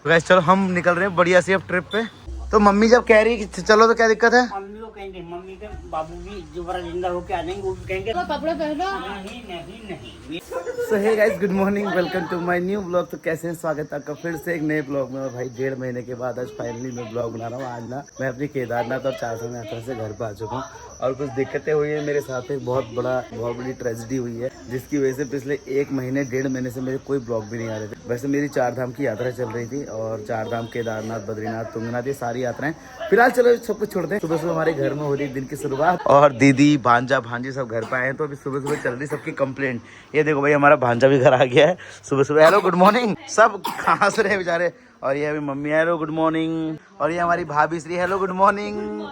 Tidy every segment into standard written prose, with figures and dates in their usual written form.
Guys चलो हम निकल रहे हैं बढ़िया सी अब ट्रिप पे। तो मम्मी जब कह रही है कि चलो तो क्या दिक्कत है? मम्मी को कहेंगे, मम्मी के बाबू भी दोबारा जिंदा होके आ जाएंगे, वो भी कहेंगे कपड़े पहनो। नहीं नहीं नहीं। So hey guys, good morning, welcome to my new blog. तो कैसे हैं, स्वागत है आपका फिर से एक नए ब्लॉग में। और भाई 1.5 महीने के बाद आज फाइनली मैं ब्लॉग बना रहा हूँ। आज ना मैं अपनी केदारनाथ और 4 साल यात्रा से घर पे आ चुका हूँ और कुछ दिक्कतें हुई है मेरे साथ। एक बहुत बड़ी ट्रेजेडी हुई है जिसकी वजह से पिछले 1.5 महीने से मेरे कोई ब्लॉग भी नहीं आ रहे थे। वैसे मेरी 4 धाम की यात्रा चल रही थी और 4 धाम केदारनाथ, बद्रीनाथ, तुंगनाथ, ये सारी यात्राएं। फिलहाल चलो सब कुछ छोड़ते हैं। सुबह सुबह हमारे घर में हो रही दिन की शुरुआत और दीदी, भांजा, भांजी सब घर पे आए हैं। तो अभी सुबह सुबह चल रही सबकी कंप्लेंट। ये देखो भाई, हमारा भांजा भी घर आ गया है सुबह सुबह। Hello good morning. सब कहाँ से रहे बेचारे। और ये अभी मम्मी, हेलो गुड मॉर्निंग। और ये हमारी भाभी श्री, हेलो गुड मॉर्निंग।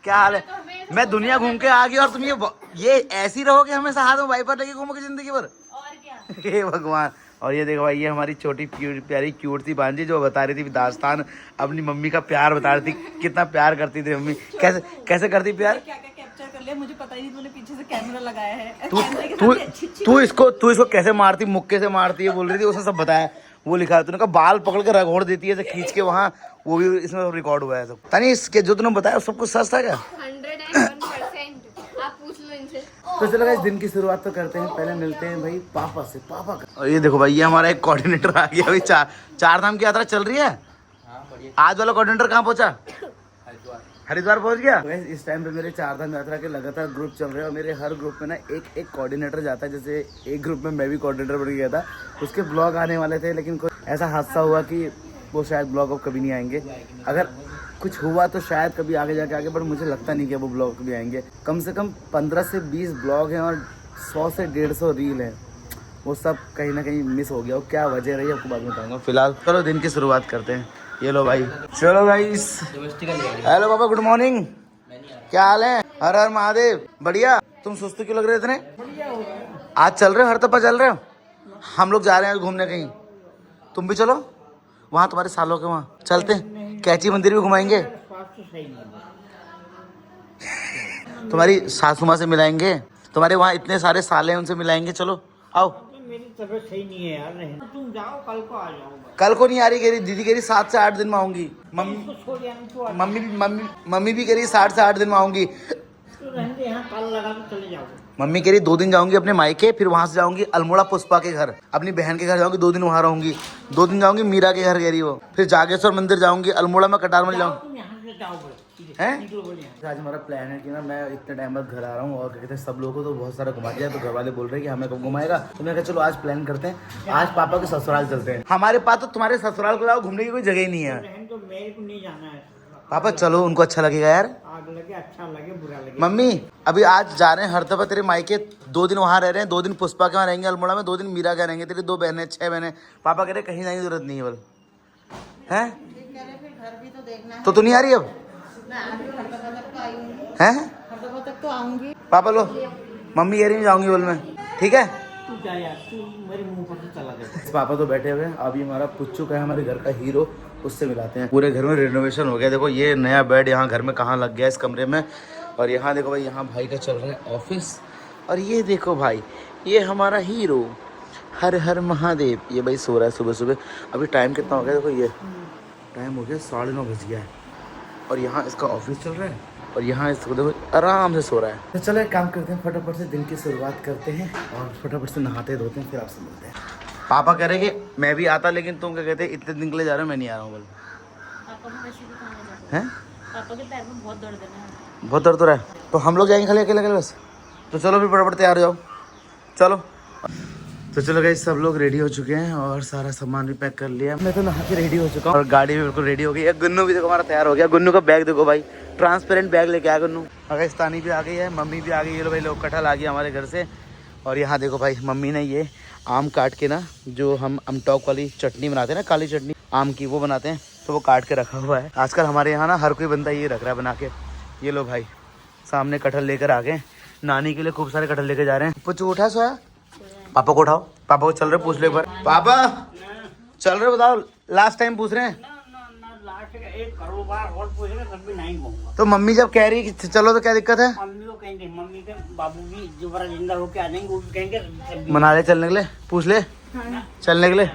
क्या हाल है? मैं दुनिया घूम के आ गया और तुम ये ऐसी रहोगे हमेशा हाथ में वाइपर लेके घूमोगे जिंदगी भर? और क्या? हे भगवान। और ये देखो भाई, ये हमारी छोटी प्यारी क्यूट सी भांजी जो बता रही थी दास्तान अपनी मम्मी का प्यार बता रही थी, कितना प्यार करती थी मम्मी। कैसे करती प्यार? क्या क्या कैप्चर कर लिया, मुझे पता ही नहीं। तूने पीछे से कैमरा लगाया है। तू इसको कैसे मारती, मुक्के से मारती है बोल रही थी। उसने सब बताया, वो लिखा है। तूने कहा बाल पकड़ के रगोड़ देती है खींच के वहाँ, वो भी इसमें रिकॉर्ड हुआ है सब। तानी इसके जो तूने बताया सब कुछ सच था क्या? 101%। आप पूछ लो इनसे। तो चलो इस दिन की शुरुआत तो करते हैं। पहले मिलते हैं भाई पापा से, पापा का। और ये देखो भाई, ये हमारा एक कोऑर्डिनेटर आ गया अभी। 4 धाम की यात्रा चल रही है। आज वाला कोऑर्डिनेटर कहाँ पहुंचा? हरिद्वार पहुंच गया। तो इस टाइम पे मेरे 4 धाम यात्रा के लगातार ग्रुप चल रहे हैं और मेरे हर ग्रुप में ना एक कोऑर्डिनेटर जाता है। जैसे एक ग्रुप में मैं भी कोऑर्डिनेटर बन गया था, उसके ब्लॉग आने वाले थे, लेकिन कोई ऐसा हादसा हुआ कि वो शायद ब्लॉग अब कभी नहीं आएंगे। अगर कुछ हुआ तो शायद कभी आगे जाके आगे, पर मुझे लगता नहीं कि वो ब्लॉग कभी आएंगे। कम से कम 15 से 20 ब्लॉग हैं और 100 से 150 रील है। वो सब कहीं ना कहीं मिस हो गया। वो क्या वजह रही है आपको बाद में बताऊंगा। फिलहाल चलो दिन की शुरुआत करते हैं। ये लो भाई, चलो गाइस। हेलो पापा, गुड मॉर्निंग। क्या हाल है? हर हर महादेव। बढ़िया। तुम सुस्त क्यों लग रहे इतने? आज चल रहे हो, हर तपा चल रहे हो? हम लोग जा रहे हैं घूमने कहीं, तुम भी चलो। वहाँ तुम्हारे सालों के वहाँ चलते हैं, कैची मंदिर भी घुमाएंगे। तुम्हारी सासू माँ से मिलाएंगे, तुम्हारे वहाँ इतने सारे साले हैं उनसे मिलाएंगे। चलो आओ। मेरी तबीयत सही नहीं है यार। नहीं तुम जाओ, कल को आ जाओ। कल को नहीं आ रही, कह रही दीदी, कह रही 7 से 8 दिन में आऊंगी। मम्मी भी कह रही 7 से 8 दिन में आऊंगी। यहाँ कल लगा के चले जाओ। मम्मी कह रही 2 दिन जाऊंगी अपने मायके, फिर वहां से जाऊंगी अल्मोड़ा पुष्पा के घर, अपनी बहन के घर जाऊंगी। 2 दिन वहां रहूंगी। 2 दिन जाऊंगी मीरा के घर, कह रही वो। फिर जागेश्वर मंदिर जाऊंगी, अल्मोड़ा में कटार में जाऊंगी। हैं? आज हमारा प्लान है कि ना मैं इतने टाइम बाद घर आ रहा हूँ और क्या कहते हैं, सब लोगों को तो बहुत सारा घुमा दिया। तो घर वाले बोल रहे हैं कि हमें कब घुमाएगा। तो मैं कहा चलो आज प्लान करते हैं, आज पापा के ससुराल चलते हैं। हमारे पास तो तुम्हारे ससुराल को अलावा घूमने की कोई जगह ही नहीं है। तो मेरे को नहीं जाना है पापा चलो, उनको अच्छा लगेगा यार। आग लगे, अच्छा लगे, बुरा लगे। मम्मी अभी आज जा रहे हैं हर दफा तेरे मायके, 2 दिन वहाँ रह रहे हैं, 2 दिन पुष्पा के वहाँ रहेंगे अल्मोड़ा में, 2 दिन मीरा के रहेंगे। तेरी 2 बहनें, 6 बहनें। पापा कह रहे कहीं जाने की जरूरत नहीं है बोल। हैं? तो तू नहीं आ रही अब? हैं? तो आऊंगी। पापा लो, मम्मी कह रही जाऊंगी बोल मैं। ठीक है तू जा यार, तू मेरे मुंह पर से चला गया। पापा तो बैठे हुए हैं। अभी हमारा पुच्चू का है, हमारे घर का हीरो, उससे मिलाते हैं। पूरे घर में रिनोवेशन हो गया। देखो ये नया बेड यहाँ घर में कहाँ लग गया इस कमरे में। और यहाँ देखो भाई, यहाँ भाई का चल रहा है ऑफिस। और ये देखो भाई, ये हमारा हीरो, हर हर महादेव। ये भाई सो रहा है सुबह सुबह। अभी टाइम कितना हो गया देखो, ये टाइम हो गया 9:30 बज गया है। और यहाँ इसका ऑफिस चल रहा है और यहाँ इसको देखो आराम से सो रहा है। तो चलो एक काम करते हैं, फटाफट से दिन की शुरुआत करते हैं और फटाफट से नहाते धोते हैं, फिर आपसे मिलते हैं। पापा कह रहे कि मैं भी आता, लेकिन तुम क्या कहते हैं इतने दिन के लिए जा रहे हो, मैं नहीं आ रहा हूँ बोल। पापा को वैसे भी कहाँ जाना है? पापा के पैर में बहुत दर्द है। बहुत दर्द हो रहा है, तो हम लोग जाएंगे खाली अकेले अकेले बस। तो चलो फिर फटाफट तैयार हो जाओ, चलो। तो चलो गाइस, सब लोग रेडी हो चुके हैं और सारा सामान भी पैक कर लिया। मैं तो नहा के रेडी हो चुका हूँ और गाड़ी भी बिल्कुल रेडी हो गई है। गुन्नू भी देखो हमारा तैयार हो गया। गुन्नू का बैग देखो भाई, ट्रांसपेरेंट बैग लेके आया गुन्नू। अगस्तानी भी आ गई है, मम्मी भी आ गई है। लो भाई, लोग कटहल आ गया हमारे घर से। और यहाँ देखो भाई, मम्मी ने ये आम काट के ना, जो हम अमटॉक वाली चटनी बनाते हैं ना, काली चटनी आम की, वो बनाते हैं, तो वो काट के रखा हुआ है। आजकल हमारे यहाँ ना हर कोई बंदा ये रख रहा है बना के। ये लो भाई, सामने कटहल लेकर आ गए। नानी के लिए खूब सारे कटहल लेके जा रहे हैं। कुछ उठा सोया, पापा को उठाओ। पापा को चल रहे, पूछ लो एक बार। पापा चल रहे, बताओ, लास्ट टाइम पूछ रहे हैं। लास्ट 1 करोड़ बार और पूछ रहे, तब भी नहीं कहूँगा। तो मम्मी जब कह रही है कि चलो तो क्या दिक्कत है? मम्मी को कहेंगे, मम्मी के बाबू भी दोबारा जिंदा होके आ जाएंगे, वो भी कहेंगे मना ले चलने के लिए, पूछ ले। चलने के लिए?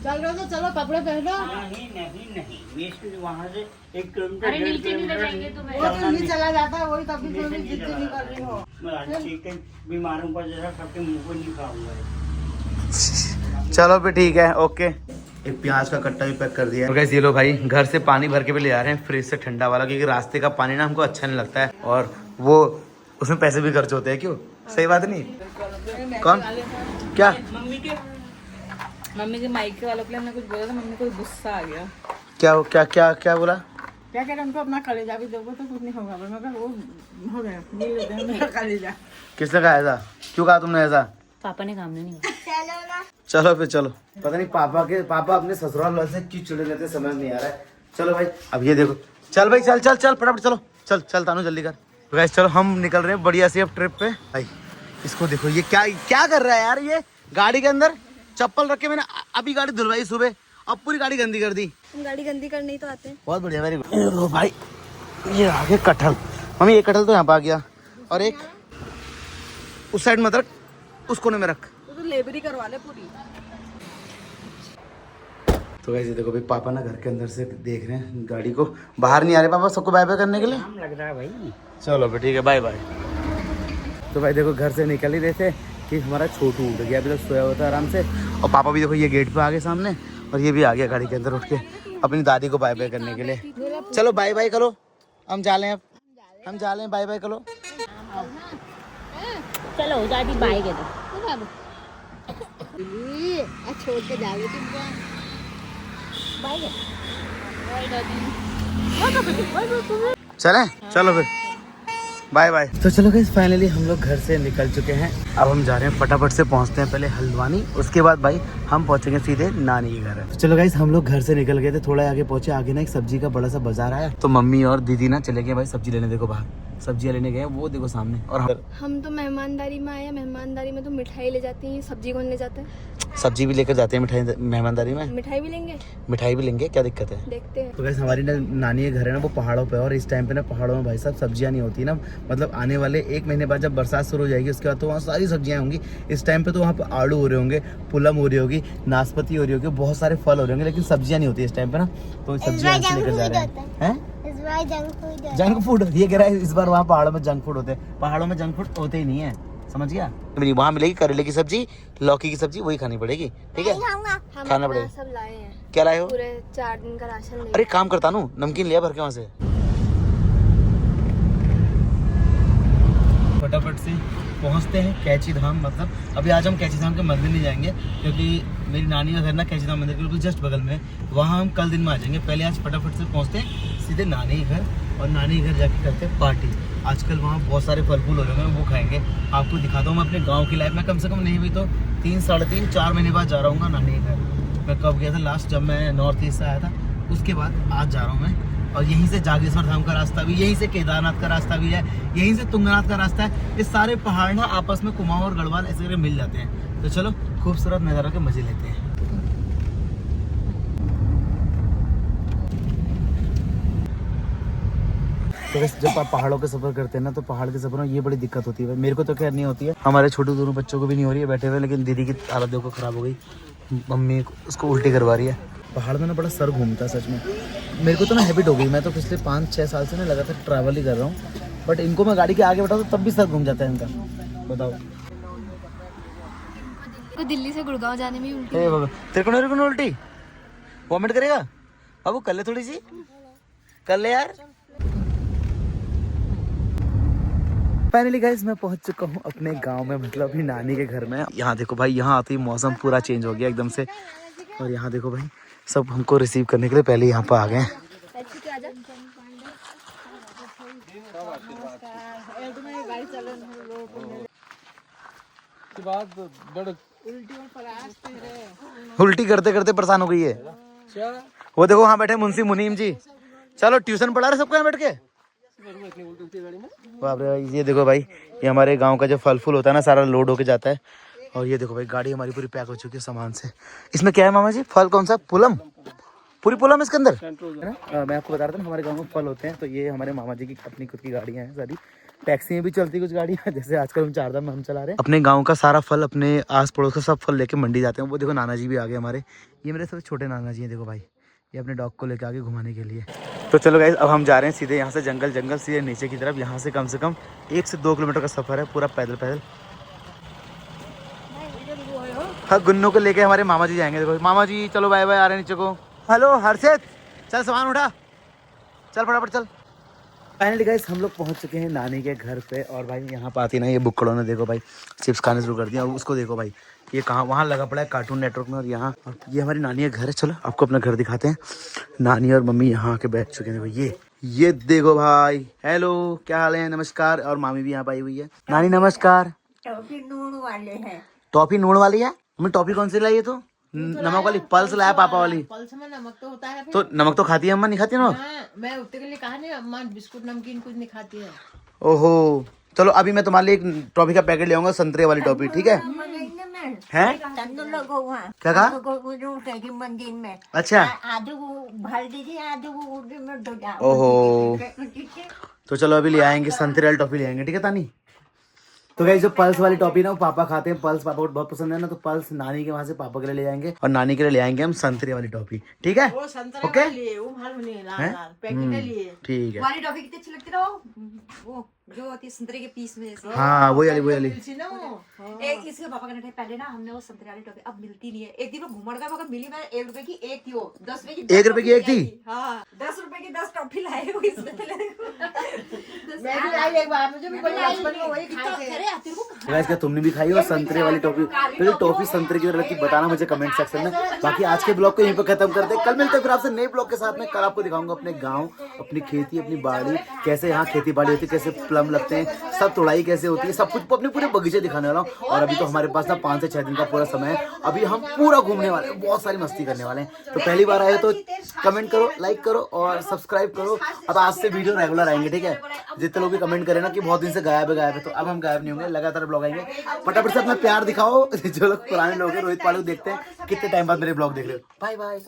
चल रहे हो तो चलो, कपड़े पहनो। नहीं वहाँ से 1 किलोमीटर अरे नीचे नहीं ले जाएंगे तुम्हें। वो तो नहीं चला जाता है, वही कभी कोई भी जिद्द नहीं कर रही हो। मैं बीमारों का जैसा सबके मुंह को नहीं खाऊंगा। चलो फिर ठीक है, ओके। एक प्याज का कट्टा भी पैक कर दिया है। ये लो भाई, घर से पानी भर के भी ले आ रहे हैं, फ्रिज से ठंडा वाला, क्योंकि रास्ते का पानी ना हमको अच्छा नहीं लगता है और वो उसमें पैसे भी खर्च होते हैं। क्यों? सही बात नहीं? कौन? क्या? मम्मी के माइके वालों के लिए हमने कुछ बोला था, मम्मी को गुस्सा आ गया। क्या क्या क्या क्या बोला? क्या कह रहे, उनको अपना कलेजा भी दोगे तो कुछ नहीं होगा। मगर वो हो गया, मिल लेते हैं मेरा कलेजा। किसने कहा ऐसा? क्यों कहा तुमने ऐसा? पापा ने काम नहीं किया। चलो फिर चलो। पता नहीं पापा अपने ससुराल वाले से क्यों चिड़े रहते, समझ नहीं आ रहा है। चलो भाई, अब ये देखो, चल भाई, चल चल चल फटाफट चलो, चल चल तानू जल्दी कर। गाइस चलो, हम निकल रहे हैं बढ़िया सी अब ट्रिप पे। भाई इसको देखो, ये क्या क्या कर रहा है यार, ये गाड़ी के अंदर चप्पल रख के मैंने अभी गाड़ी धुलवाई सुबह, अब पूरी गाड़ी गंदी कर दी। गाड़ी गंदी करने ही तो आते हैं। बहुत बढ़िया, वेरी गुड। लो भाई, ये आगे कटहल, मम्मी ये कटहल तो यहाँ पे आ गया, और एक उस साइड मत रख, उस कोने में रख। तो लेबरी करवा ले पूरी। तो वैसे देखो भाई, पापा ना घर के अंदर से देख रहे हैं गाड़ी को, बाहर नहीं आ रहे पापा सबको बाय बाय करने के लिए। काम लग रहा है भाई। चलो फिर ठीक है, बाय बाय। तो भाई देखो, घर से निकल ही रहे थे कि हमारा छोटू उठ गया, अभी तक सोया हुआ था आराम से, और पापा भी देखो ये गेट पे आ गए सामने, और ये भी आ गया गाड़ी के अंदर उठ के अपनी दादी को बाय बाय करने के लिए। चलो बाय बाय करो, हम जा रहे हैं, अब हम जा रहे हैं, बाय बाय करो। चलो दादी बाय के दो। छोड़ के जाओगे तुम। चलें? चलो फिर बाय बाय। तो चलो गाइस, फाइनली हम लोग घर से निकल चुके हैं। अब हम जा रहे हैं, फटाफट से पहुंचते हैं पहले हल्द्वानी, उसके बाद भाई हम पहुंचेंगे सीधे नानी के घर। तो चलो गाइस, हम लोग घर से निकल गए थे, थोड़ा आगे पहुंचे, आगे ना एक सब्जी का बड़ा सा बाजार आया, तो मम्मी और दीदी ना चले गए भाई सब्जी लेने। देखो बाहर सब्जियां लेने गए, वो देखो सामने। और हम तो मेहमानदारी में आए, मेहमानदारी में तो मिठाई ले जाती हैं, सब्जी कौन ले जाता है? सब्जी भी लेकर जाते हैं मिठाई मेहमानदारी में। मिठाई भी लेंगे, मिठाई भी लेंगे, क्या दिक्कत है? देखते हैं। तो गाइस, हमारी ना नानी के घर है ना, वो पहाड़ों पे है, और इस टाइम पे ना पहाड़ों में भाई साहब सब्जियां नहीं होती ना, मतलब आने वाले 1 महीने बाद जब बरसात शुरू हो जाएगी, उसके बाद तो वहाँ सारी सब्जियां होंगी। इस टाइम पे तो वहाँ पे आड़ू हो रहे होंगे, पुलम हो रही होगी, नाशपाती हो रही होगी, बहुत सारे फल हो रहे होंगे, लेकिन सब्जियां नहीं होती इस टाइम पे ना, तो सब्जियां लेकर जा रहे हैं। जंक फूड, ये कह रहा है इस बार वहाँ पहाड़ों में जंक फूड होते हैं। पहाड़ों में जंक फूड होते ही नहीं है, समझ गया? वहाँ मिलेगी करेले की सब्जी, लौकी की सब्जी, वही खानी पड़ेगी, ठीक है? खाना पड़ेगा। सब लाए हैं, क्या लाए हो? पूरे 4 दिन का राशन ले। अरे काम करता नू, नमकीन लिया भर के वहाँ से। फटाफट से पहुँचते हैं कैची धाम, मतलब अभी आज हम कैची धाम के मंदिर नहीं जाएंगे, क्योंकि मेरी नानी का घर ना कैची धाम मंदिर के बिल्कुल जस्ट बगल में, वहाँ हम कल दिन में आ जाएंगे। पहले आज फटाफट से पहुँचते हैं सीधे नानी के घर, और नानी के घर जाके करते हैं पार्टी। आजकल वहाँ बहुत सारे फल फूल हो रहे हैं, वो खाएंगे, आपको दिखाता हूँ मैं अपने गांव की लाइफ में। कम से कम नहीं भी तो 3, 3.5, 4 महीने बाद जा रहा हूँ नानी के घर। मैं कब गया था लास्ट, जब मैं नॉर्थ ईस्ट से आया था, उसके बाद आज जा रहा हूँ मैं। और यहीं से जागेश्वर धाम का रास्ता भी, यहीं से केदारनाथ का रास्ता भी है, यहीं से तुंगनाथ का रास्ता है। ये सारे पहाड़ ना आपस में कुमाऊं और गढ़वाल ऐसे करके मिल जाते हैं। तो चलो खूबसूरत नज़ारा के मजे लेते हैं। तो बस जब आप पहाड़ों के सफर करते हैं ना, तो पहाड़ के सफर में ये बड़ी दिक्कत होती है। मेरे को तो खैर नहीं होती है, हमारे छोटे दोनों बच्चों को भी नहीं हो रही है बैठे हुए, लेकिन दीदी की हालत देखो खराब हो गई, मम्मी उसको उल्टी करवा रही है। पहाड़ में ना बड़ा सर घूमता है सच में। मेरे को तो ना हैबिट हो गई, मैं तो पिछले 5-6 साल से ना लगातार ट्रैवल ही कर रहा हूँ, बट इनको मैं गाड़ी के आगे बैठा तो तब भी सर घूम जाता है इनका। बताओ, तो दिल्ली से गुड़गांव जाने में उल्टी। तेरे को उल्टी वॉमिट करेगा बाबू? कर ले थोड़ी सी, कर ले यार। फाइनली गाइस, मैं पहुंच चुका हूँ अपने गांव में, मतलब अपनी नानी के घर में। यहाँ देखो भाई, यहाँ आते ही मौसम पूरा चेंज हो गया एकदम से, और यहाँ देखो भाई सब हमको रिसीव करने के लिए पहले यहाँ पर आ गए हैं। उल्टी करते करते परेशान हो गई है। वो देखो वहाँ बैठे मुंशी मुनीम जी, चलो ट्यूशन पढ़ा रहे सबको यहाँ बैठ के। बाप रे भाई, ये देखो भाई, ये हमारे गांव का जो फल फूल होता है ना, सारा लोड होके जाता है। और ये देखो भाई, गाड़ी हमारी पूरी पैक हो चुकी है सामान से। इसमें क्या है मामा जी? फल कौन सा? पुलम, पूरी पुलम इसके अंदर है ना। मैं आपको बता रहा था हमारे गांव में फल होते हैं, तो ये हमारे मामा जी की अपनी खुद की गाड़ियाँ हैं सारी, टैक्सी में भी चलती कुछ गाड़ियाँ, जैसे आजकल हम चारधाम में हम चला रहे हैं। अपने गांव का सारा फल, अपने आस पड़ोस का सब फल लेके मंडी जाते हैं। वो देखो नाना जी भी आ गए हमारे, ये मेरे सबसे छोटे नाना जी हैं। देखो भाई, ये अपने डॉग को लेके आगे घुमाने के लिए। तो चलो गाइस, अब हम जा रहे हैं सीधे यहाँ से जंगल सीधे नीचे की तरफ। यहाँ से कम 1 से 2 किलोमीटर का सफर है, पूरा पैदल। हाँ, गुन्नू को लेके हमारे मामा जी जाएंगे। देखो मामा जी, चलो बाय बाय, आ रहे हैं नीचे को। हेलो हर्षित, चल सामान उठा, चल फटाफट चल। फाइनली गाइस, हम लोग पहुंच चुके हैं नानी के घर पे। और भाई यहाँ पे आती ना ये बुक्कड़ों ने देखो भाई चिप्स खाने शुरू कर दिया। और उसको देखो भाई, ये कहाँ वहाँ लगा पड़ा है कार्टून नेटवर्क में। और यहाँ ये हमारी नानी का घर है। चलो आपको अपना घर दिखाते हैं। नानी और मम्मी यहाँ के बैठ चुके हैं। ये देखो भाई, हेलो क्या हाल है, नमस्कार। और मामी भी यहाँ पे आई हुई है। नानी नमस्कार। टॉफी नून वाले हैं। टॉफी नून वाली है? मम्मी टॉफी कौन सी लाई है तू? नमक वाली? पल्स लाया पापा वाली। पल्स में नमक तो होता है। तो नमक तो खाती है अम्मा, नहीं खाती ना? मैं उतने के लिए कहा नहीं, अम्मा बिस्कुट नमकीन कुछ नहीं खाती है। ओहो, चलो अभी मैं तुम्हारे लिए एक टॉफी का पैकेट ले आऊंगा, संतरे वाली टॉफी, ठीक है? हैं? क्या कहा? मंदिर में अच्छा, आधे को भर दीजिए, आधे को में दो। ओहो, तो चलो अभी ले आएंगे संतरे वाली टॉफी ले आएंगे, ठीक है तानी? तो गाइस, जो पल्स वाली टॉफी ना वो पापा खाते हैं। पल्स पापा को बहुत पसंद है ना, तो पल्स नानी के वहाँ से पापा के लिए ले जाएंगे और नानी के लिए ले आएंगे हम संतरे वाली टॉफी, ठीक है? वो संतरे ओके, लिए वो मालूम नहीं, लाल लाल पैकेट लिए। ठीक है। वाली टॉफी कितनी अच्छी लगती है वो जो होती है संतरे के पीस में जैसे। हाँ, वही वाली। एक इसके पापा कहने थे पहले ना हमने वो संतरे वाली टॉफी, अब मिलती नहीं है। एक दिन वो घूमड़ गया, मगर मिली मैं 1 रुपए की एक थी, वो 10 रुपए की 1 रुपए की एक थी? हाँ, 10 रुपए की 10 टॉफी लाए वो इसमें। मैं भी आई एक बार, मुझे भी बचपन में वही खाए थे। गाइस, क्या तुमने भी खाई हो संतरे वाली टॉफी? तो टॉफी संतरे की लगती बताना मुझे कमेंट सेक्शन में। बाकी आज के ब्लॉग को यहीं पर खत्म करते हैं। कल मिलते हैं फिर आपसे नए ब्लॉग के साथ में। कल आपको दिखाऊंगा अपने गाँव, अपनी खेती, अपनी बाड़ी, कैसे यहाँ खेती बाड़ी होती है, कैसे प्लम लगते हैं, सब तोड़ाई कैसे होती है, सब कुछ अपने पूरे बगीचे दिखाने वाला हूँ। और अभी तो हमारे पास ना 5 से 6 दिन का पूरा समय है। अभी हम पूरा घूमने वाले हैं, बहुत सारी मस्ती करने वाले हैं। तो पहली बार आए तो कमेंट करो, लाइक करो और सब्सक्राइब करो। अब आज से वीडियो रेगुलर आएंगे, ठीक है? जितने लोग भी कमेंट करें ना कि बहुत दिन से गायब है, तो अब हम गायब नहीं होंगे, लगातार ब्लॉग आएंगे। फटाफट से अपना प्यार दिखाओ। जो लोग पुराने लोग हैं, रोहित पालू देखते हैं, कितने टाइम बाद मेरे ब्लॉग देख रहे हो। Bye bye.